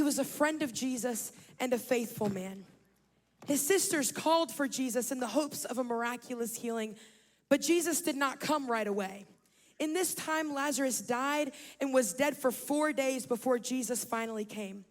was a friend of Jesus and a faithful man. His sisters called for Jesus in the hopes of a miraculous healing, but Jesus did not come right away. In this time, Lazarus died and was dead for 4 days before Jesus finally came.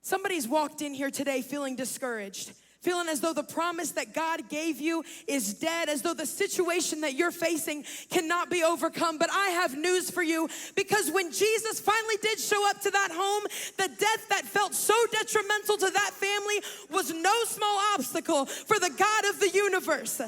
Somebody's walked in here today feeling discouraged, feeling as though the promise that God gave you is dead, as though the situation that you're facing cannot be overcome. But I have news for you, because when Jesus finally did show up to that home, the death that felt so detrimental to that family was no small obstacle for the God of the universe.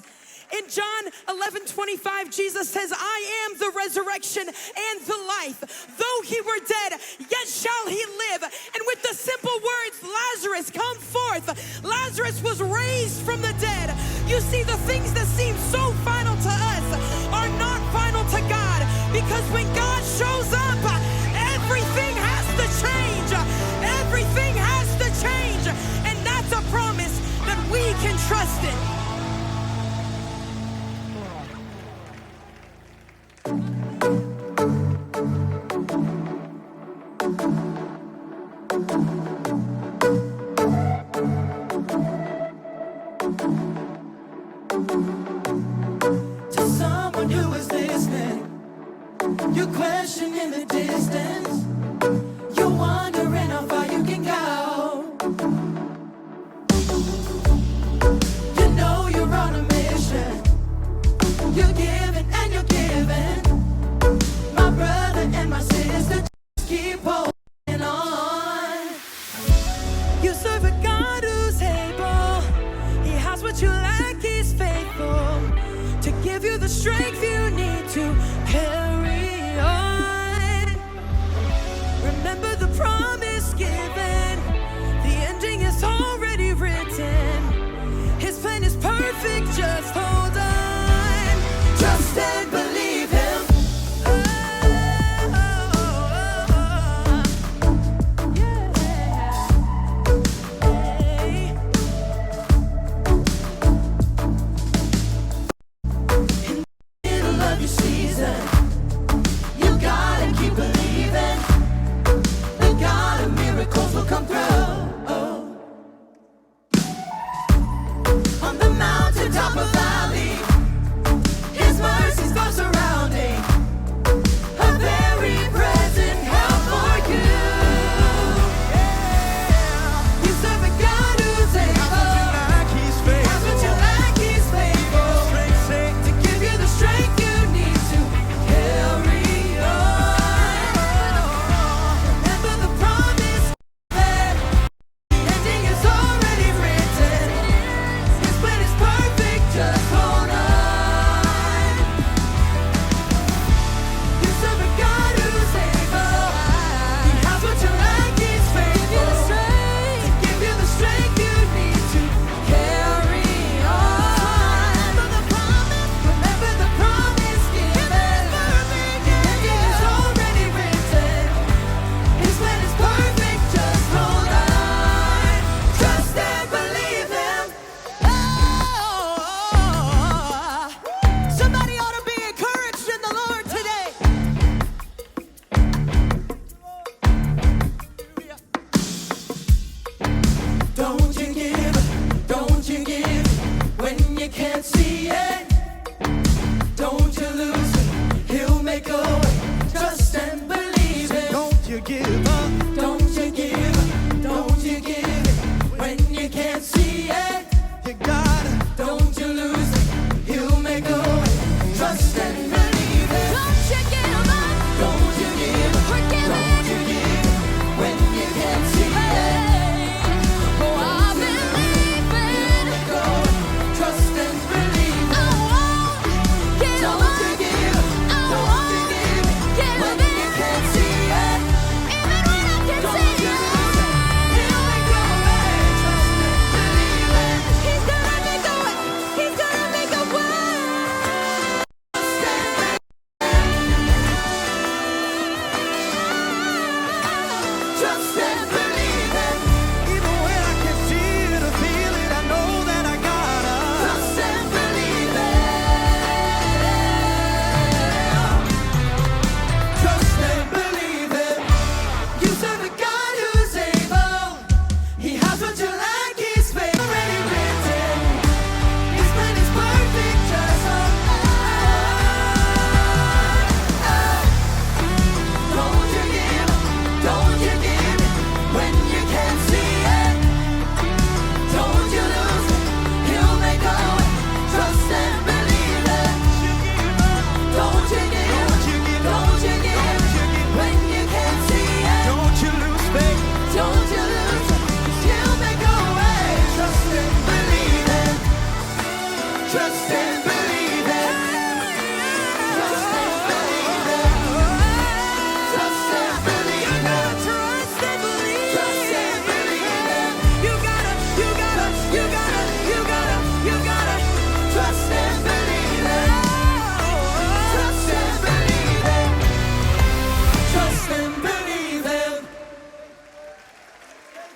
In John 11:25, Jesus says, I am the resurrection and the life. Though he were dead, yet shall he live. And with the simple words, Lazarus, come forth, Lazarus was raised from the dead. You see, the things that seem so final to us are not final to God, because when God shows up, everything has to change. Everything has to change. And that's a promise that we can trust in. To someone who is listening, you're questioning the distance. You're wondering how far you can go. You know you're on a mission. You're giving and you're giving. My brother and my sister, just keep holding on. You serve a God who's able. He has what you lack, he's faithful to give you the strength you need.